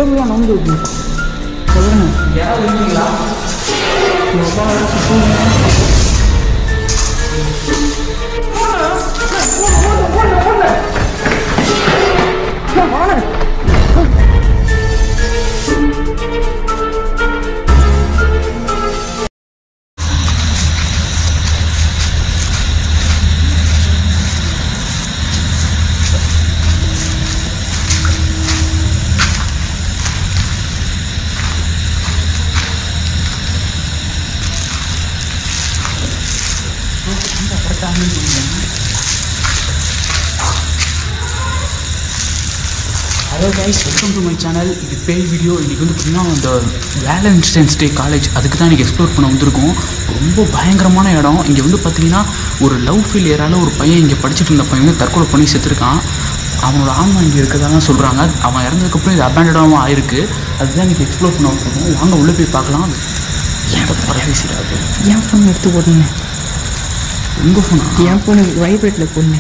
டேபிளாக நம்பி இருக்கு சொல்லுங்க யாராவது இருக்கீங்களா hello guys, welcome to my channel. இது பேய் வீடியோ. இன்றைக்கி வந்து பார்த்திங்கன்னா இந்த வேலண்டைன்ஸ் டே காலேஜ் அதுக்கு தான் இன்றைக்கி எக்ஸ்ப்ளோர் பண்ண வந்திருக்கோம். ரொம்ப பயங்கரமான இடம். இங்கே வந்து பார்த்திங்கன்னா ஒரு லவ் ஃபெயிலியரால் ஒரு பையன் இங்கே படிச்சுட்டு இருந்த பையன் வந்து தற்கொலை பண்ணி செத்துருக்கான். அவனோட ஆன்மா இங்கே இருக்கிறதெல்லாம் சொல்கிறாங்க. அவன் இறந்ததுக்கப்புறம் இது அபேண்டடாகவும் ஆயிருக்கு. அதுதான் இன்றைக்கி எக்ஸ்ப்ளோர் பண்ண வந்திருக்கோம். வாங்க உள்ளே போய் பார்க்கலாம். ஏன் பரவாயில்லை, என் ஃபோன் எடுத்து போடுங்க. உங்கள் ஃபோனா? என் ஃபோனு வைப்ரேட்டில் போடுங்க.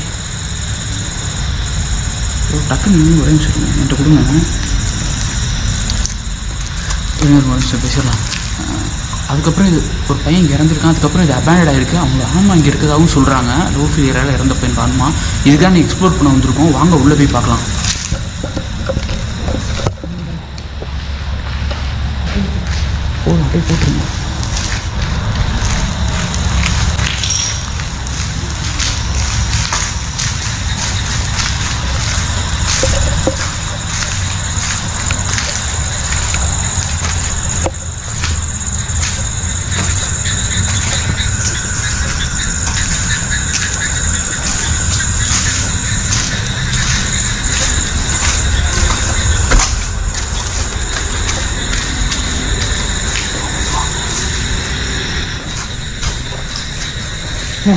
டக்குன்னு நீங்கள் ஒரே நிமிஷம் என்கிட்ட கொடுங்க. ஒரு நிமிஷம் பேசிடலாம். அதுக்கப்புறம் இது ஒரு பையன் இங்கே இறந்துருக்கான். அதுக்கப்புறம் இது அபேண்டட் ஆகிருக்கு. அவங்க ஆன்மா இங்கே இருக்கிறதாகவும் சொல்கிறாங்க. லவ் ஃபெயிலியரால் இறந்த பையன் ஆன்மா. இதுதான் எக்ஸ்ப்ளோர் பண்ண வந்திருக்கோம். வாங்க உள்ளே போய் பார்க்கலாம். போதும், அப்படியே போட்டுருங்க.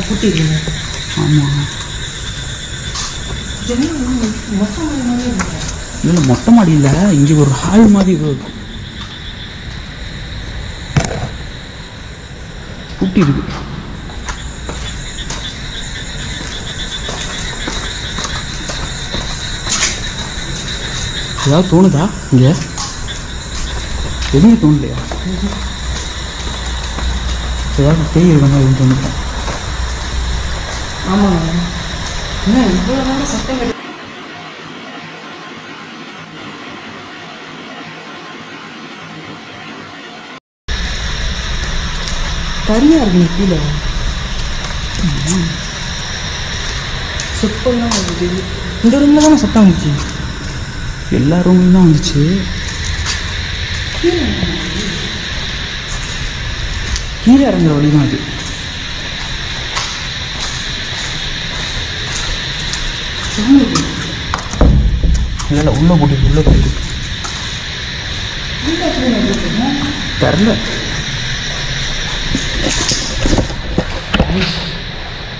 கூட்டிடுங்க. ஆமாம், இல்லை மொட்டை மாடி இல்லை, இங்கே ஒரு ஹால் மாதிரி கூட்டி இருக்கு. ஏதாவது தோணுதா? இங்கே எதுவுமே தோணலையா? ஏதாவது பேய் இருக்கணும் எதுவும் தோணுதா? ஆமாங்க. என்ன இவ்வளோ நேரம் சத்தம் கேட்டு தனியாக இருக்குங்க கீழே. சொப்பெல்லாம் வந்துச்சு. இந்த ரூமில் தானே சத்தம் வந்துச்சு. எல்லா ரூம்லையும் தான் வந்துச்சு. கீழே இறங்குற வழி தான் அது. இல்லை உள்ளே போட்டு தெரில.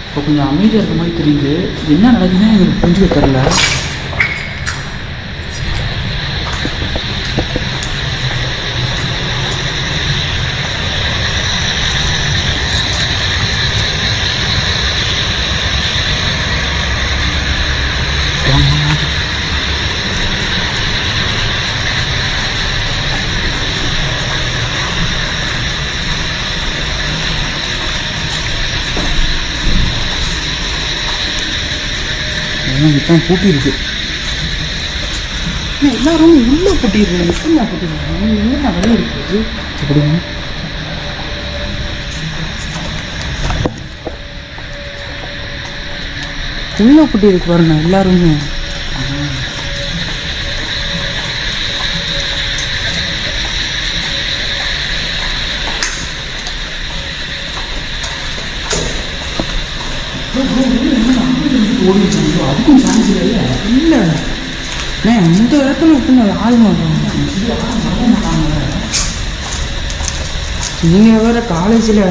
இப்போ கொஞ்சம் அமைதியாக இருக்க மாதிரி தெரியுது. என்ன நடக்குதுன்னு எனக்கு புரிஞ்சுக்க தெரில. இப்பதான் பூட்டி இருக்கு. எல்லாரும் உள்ள பூட்டிடுறேன். எப்படியா பூட்டிடுறேன்? என்ன வெளியே இருக்குது? எப்படிங்க உள்ள பூட்டி இருக்கு பாருங்க எல்லாருமே. அதுக்கும் சான்ஸ் இல்லை. இல்லை இந்த இடத்துல விட்டுங்க ஆள் மாட்டாங்க. நீங்கள் வேறு காலேஜில்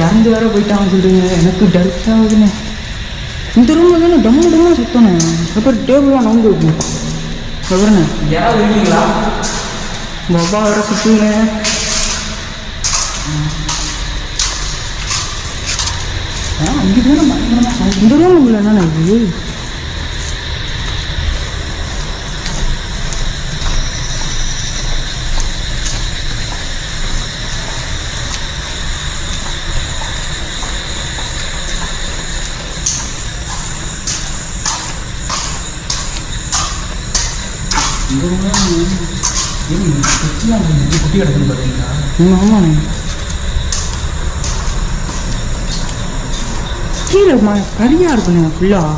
இறந்து வேற போயிட்டாங்கன்னு சொல்கிறீங்க. எனக்கு டல்ட் ஆகுதுண்ணே. இந்த ரூமில் தானே டம்முடமாக சுத்தண்ணே. அப்புறம் டேபிளாக நம்பி இருக்கும். எவருண்ணே யாராவது இருக்கீங்களா? பாபா வேற சுற்றுங்க. அங்கே தானே இந்த ரூம் இல்லை என்னண்ணே இது? குட்டி கிடக்குன்னு பார்த்தீங்களா? ஆமாண்ணே. கீழே கரியாக இருக்குண்ணே ஃபுல்லாக.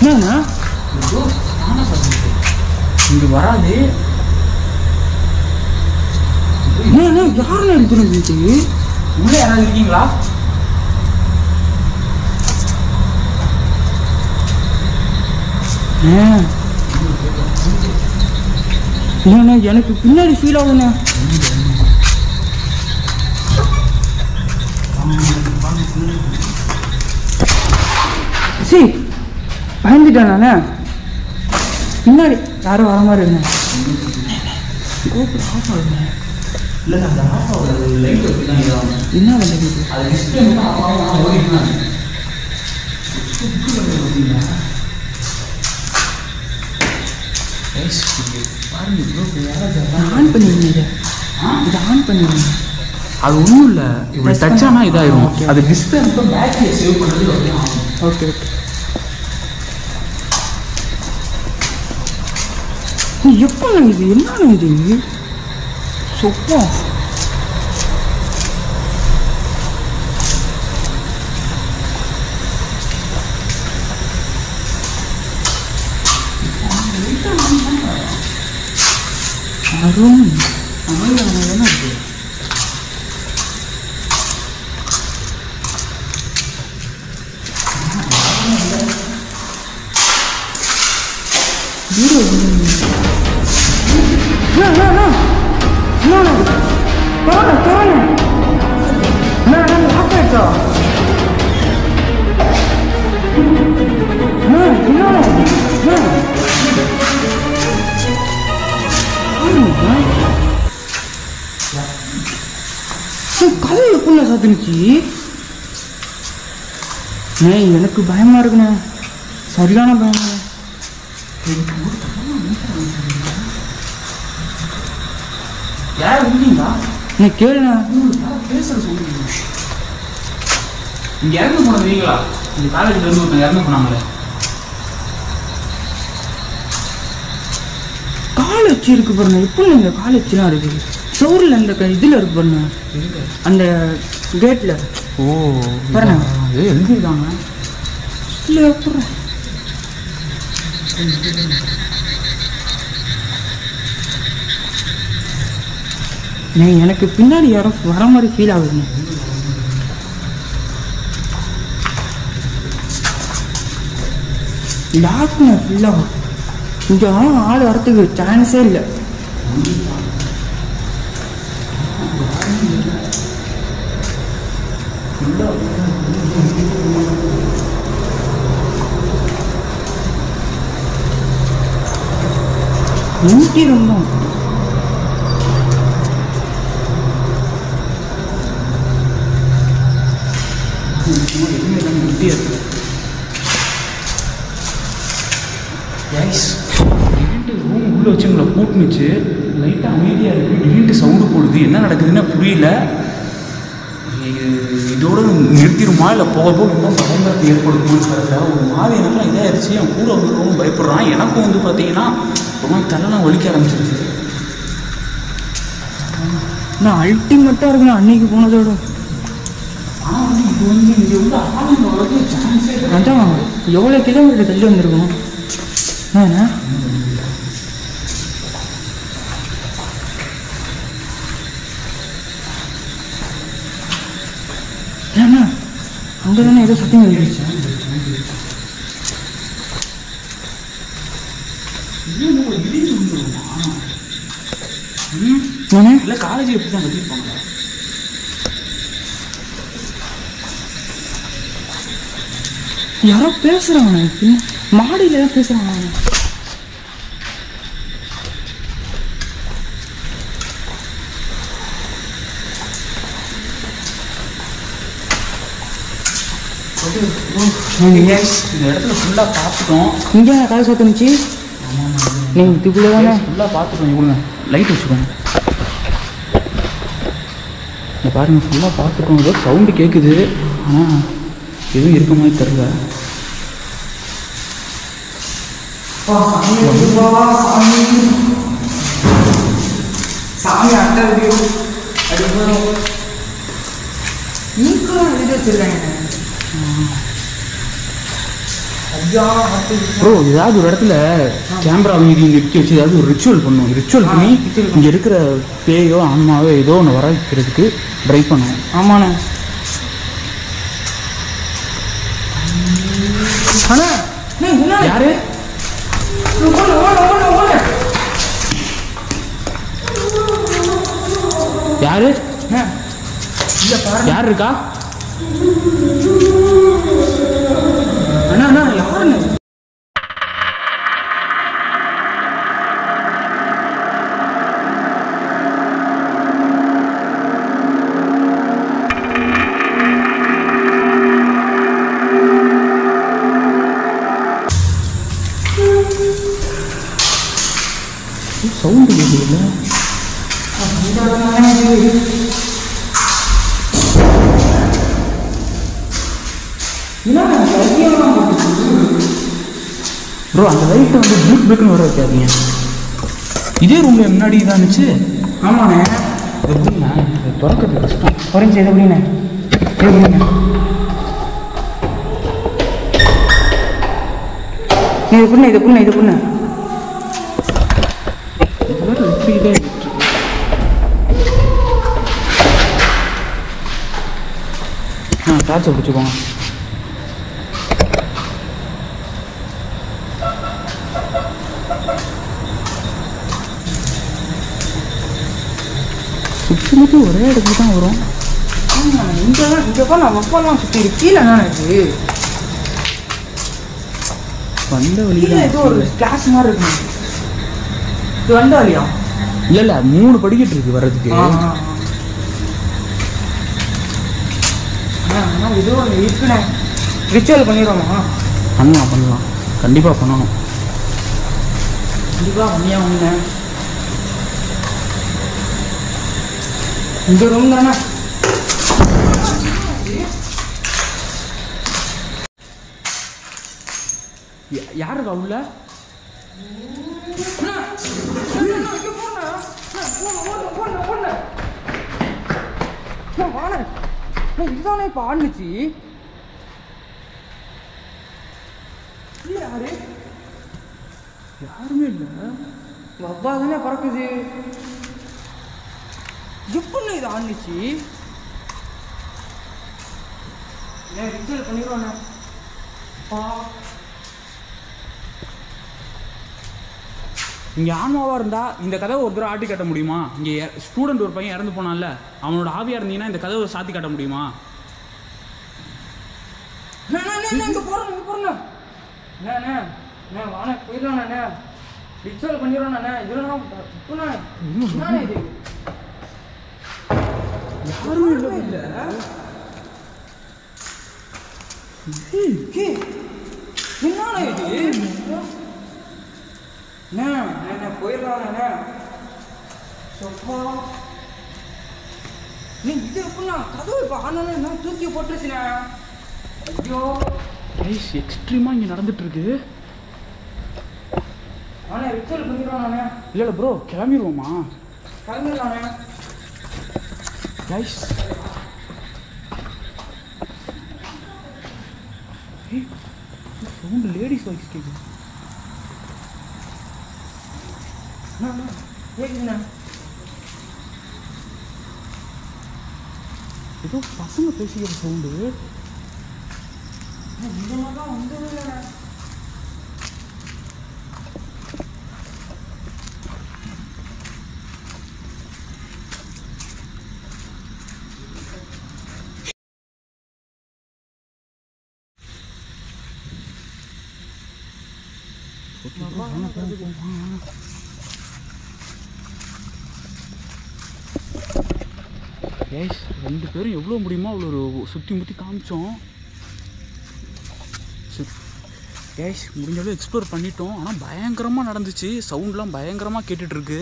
என்னண்ணா இங்கே வராது. என்னண்ணா யாருண்ணா எடுத்துருந்து உள்ளே யாராவது இருக்கீங்களா? இல்லைண்ணா எனக்கு பின்னாடி ஃபீல் ஆகுண்ணா. சரி பயந்துட்டானே. பின்னாடி யாரும் வர மாதிரி இருந்தேன். கோபுரம் ஆஃப் ஆகுங்க. இல்லை அந்த ஆஃப் ஆகுது. லைட் வச்சு தான் இதாகும். என்ன பண்ணுறது? அது டிஸ்பிளே மட்டும் ஆஃப் ஆகும். ஓடிக்கலாம். ஆன் பண்ணிடுங்க. இதை ஆன் பண்ணிடுங்க. அது ஒன்றும் இல்லை. இப்படி டச் ஆனால் இதாயிரும். அது டிஸ்பிளே மட்டும் பேட்டரியை சேவ் பண்ணுறது. Okay okay. எப்போ இது என்னன்னு இது சொப்பா? அருண் என்ன இருக்கு? கதை எப்படிண்ணா சாத்தினுச்சு? எனக்கு பயமா இருக்குண்ணே. சரியான பயமா. யார் இருக்கீங்களா? நீ கேளுண்ணா. பேசுற சொல்லுங்க. இங்கே இறந்து போனது நீங்களா? இந்த காலேஜில் இருந்து ஒருத்தங்க இறந்து போனாங்களே. காலேஜ் இருக்கு பாருங்க. எப்படி இந்த காலேஜ்லாம் இருக்குது? சோரில் அந்த இதில் இருக்கு பாருங்க, அந்த கேட்டில். ஓ பாருங்க எழுதிருக்காங்க. இல்லை எப்படி எனக்கு பின்னாடி யாரோ வர மாதிரி ஃபீல் ஆகுதுங்க. லாக்குங்க ஃபுல்லாக. இங்கே ஆள் வரத்துக்கு சான்ஸே இல்லை. நூற்றி ரொம்ப ரூம் உள்ள வச்சு உங்களை கூட்டுனுச்சு. லைட்டாக அமைதியாக இருக்குது. திடீர்னு சவுண்டு போடுது. என்ன நடக்குதுன்னு புரியல. இதோடு நிறுத்திடுமா இல்லை போக போக ரொம்ப பயங்கரத்தை ஏற்படுத்துமான்னு சொல்ல ஒரு மாதிரி எனக்குலாம் இதாகிடுச்சு. என் கூட வந்து ரொம்ப பயப்படுறான். எனக்கும் வந்து பார்த்தீங்கன்னா ரொம்ப தலைலாம் வலிக்க ஆரம்பிச்சிருச்சு. நான் அல்டிமேட்டாக இருக்கணும் அன்னைக்கு போனதோட. ஆனால் இது வந்து இங்கே வந்து ஆளுங்க வரது சான்ஸே. அதான் எவ்வளோ கிலோமீட்டர் தள்ளி வந்திருக்கோம். ஏண்ணா ஏண்ணா அங்கே தானே ஏதோ சத்தம் கேட்டுச்சு. இல்லை காலேஜ் எப்படி தான் கட்டியிருப்பாங்க. யாரோ பேசுகிறாங்க. மாடியில் தான் பேசுகிறாங்க. இந்த இடத்துல ஃபுல்லாக பார்த்துட்டோம். இங்கே கதை சத்துனுச்சு. நீங்கள் இதுக்குள்ளே தானே ஃபுல்லாக பார்த்துட்டோம். இவ்வளோங்க லைட் வச்சுக்கோங்க. இங்கே பாருங்கள் ஃபுல்லாக பார்த்துட்டோம். ஏதோ சவுண்டு கேட்குது. ஆனால் எதுவும் இருக்க மாதிரி தெரில. சாமி அட்டை வீடியோ அதுக்கப்புறம் நீங்களும் எழுதி வச்சிருக்காங்க. ப்ரோ ஏதாவது ஒரு இடத்துல கேமரா மீதி இங்கே விற்க வச்சு ஏதாவது ஒரு ரிச்சுவல் பண்ணுவோம். ரிச்சுவல் பண்ணி இங்கே இருக்கிற பேயோ ஆன்மாவோ ஏதோ ஒன்று வர வைக்கிறதுக்கு ட்ரை பண்ணுவோம். ஆமாண்ணே. அண்ணா யாரு யாரு யார் இருக்கா? அண்ணா அண்ணா யாருண்ணே? சவுண்டு கேட்குதுல்ல? ப்ரோ அந்த லைட்டை வந்து பிளிக் பிளிக்னு வர வைக்காதீங்க. இதே ரூமில் முன்னாடி தான் இருந்துச்சு. ஆமாண்ணே. எப்படிண்ணா திறக்கிறது கஷ்டம். குறைஞ்சி எது எப்படிண்ணே? எப்படிண்ணே இது எப்படிண்ணே? இது எப்படிண்ணே? இது எப்படிண்ணே? டார்ச்சை பிடிச்சிக்கோங்க. சுற்றி முற்றி ஒரே இடத்துக்கு தான் வரும். இங்கே நம்ம அப்பெல்லாம் சுற்றி கீழே என்ன இருக்கு? வந்த வழியில ஏதோ ஒரு கிளாஸ் மாதிரி இருக்கு. இது வந்த வழியா? இல்ல 3 படிக்கட்டு இருக்கு வர்றதுக்கு. ஏதோ ஒன்று இருக்குண்ணே. ரிச்சுவல் பண்ணிடுவோமா? பண்ணலாம் கண்டிப்பா பண்ணணும். கண்டிப்பா பண்ணியா ஒண்ணு. இந்த ரூம் தானே? யாருக்கா உள்ள? இதுதானே இப்ப ஆடுச்சு. யாரு? யாருமே இல்ல. வவ்வா தானே பறக்குது. எப்படி இது ஆடுச்சு? ஏன் ரிச்சுவல் பண்ணிடுவானே? இங்கே ஆன்மாவாக இருந்தால் இந்த கதவை ஒரு தடவை ஆட்டி காட்ட முடியுமா? இங்கே ஸ்டூடெண்ட் ஒரு பையன் இறந்து போனான்ல, அவனோட ஆவியாக இருந்தீங்கன்னா இந்த கதவை சாத்தி காட்ட முடியுமா? இங்கே போகிறேன் வாண போயிடலாண்ணே. ரிச்சுவல் பண்ணிடுவானே. இதெல்லாம் இது யாரும் இல்லை. என்னண்ணே இது? போயிடலாண்ணே. நீ இது எப்படின்னா கதவு இப்போ ஆனாலும் தூக்கி போட்டுருச்சுண்ணே. ஐயோ கைஸ் எக்ஸ்ட்ரீமாக இங்கே நடந்துட்டுருக்கு. ஆனால் ரிச்சுவல் பண்ணிடுவானே. இல்லை ப்ரோ கிளம்பிடுவோமா? கிளம்பிடலாண்ணே. கைஸ் சவுண்டு லேடிஸ் வாய்ஸ் கேட்குது. கேட்குதுண்ணே. ஏதோ பசங்க பேசிக்கிற சவுண்டு. இந்த மாதிரி தான் வந்தது இல்லைண்ணே. கைஸ் 2 பேரும் எவ்வளோ முடியுமோ அவ்வளோ சுற்றி முற்றி காமிச்சோம். கைஸ் முடிஞ்சளவு எக்ஸ்ப்ளோர் பண்ணிட்டோம். ஆனால் பயங்கரமாக நடந்துச்சு. சவுண்ட்லாம் பயங்கரமாக கேட்டுட்ருக்கு.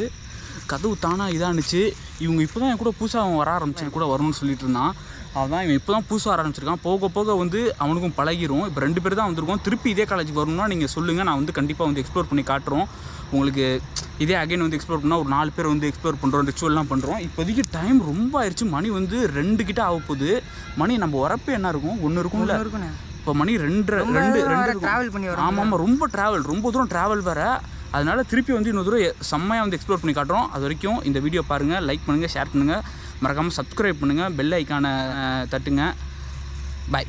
கதவு தானாக இதானுச்சு. இவங்க இப்போ தான் என் கூட புதுசாக அவன் வர ஆரம்பிச்சு கூட வரணும்னு சொல்லிட்டு இருந்தான். அதான் இவன் இப்போ தான் புதுசாக ஆரம்பிச்சிருக்கான். போக போக வந்து அவனுக்கும் பழகிரும். இப்போ 2 பேர் தான் வந்திருக்கோம். திருப்பி இதே காலேஜுக்கு வரணும்னா நீங்கள் சொல்லுங்கள், நான் வந்து கண்டிப்பாக வந்து எக்ஸ்ப்ளோர் பண்ணி காட்டுறோம் உங்களுக்கு. இதே அகைன் வந்து எக்ஸ்ப்ளோர் பண்ணால் ஒரு 4 பேர் வந்து எக்ஸ்ப்ளோர் பண்ணுறோம், ரிச்சுவல்லாம் பண்ணுறோம். இப்போதைக்கு டைம் ரொம்ப ஆயிடுச்சு. மணி வந்து 2 கிட்ட ஆக போகுது. மணி நம்ம வரப்போ என்ன இருக்கும் 1 இருக்கும்ல. இப்போ மணி 2 ட்ராவல் பண்ணி வரோம். ஆமாம், ரொம்ப தூரம் ட்ராவல் வேறு. அதனால திருப்பி வந்து இன்னொரு தூரம் செம்மையாக வந்து எக்ஸ்ப்ளோர் பண்ணி காட்டுறோம். அது வரைக்கும் இந்த வீடியோ பாருங்கள், லைக் பண்ணுங்கள், ஷேர் பண்ணுங்கள், மறக்காமல் சப்ஸ்கிரைப் பண்ணுங்கள், பெல் ஐக்கானை தட்டுங்க. பாய்.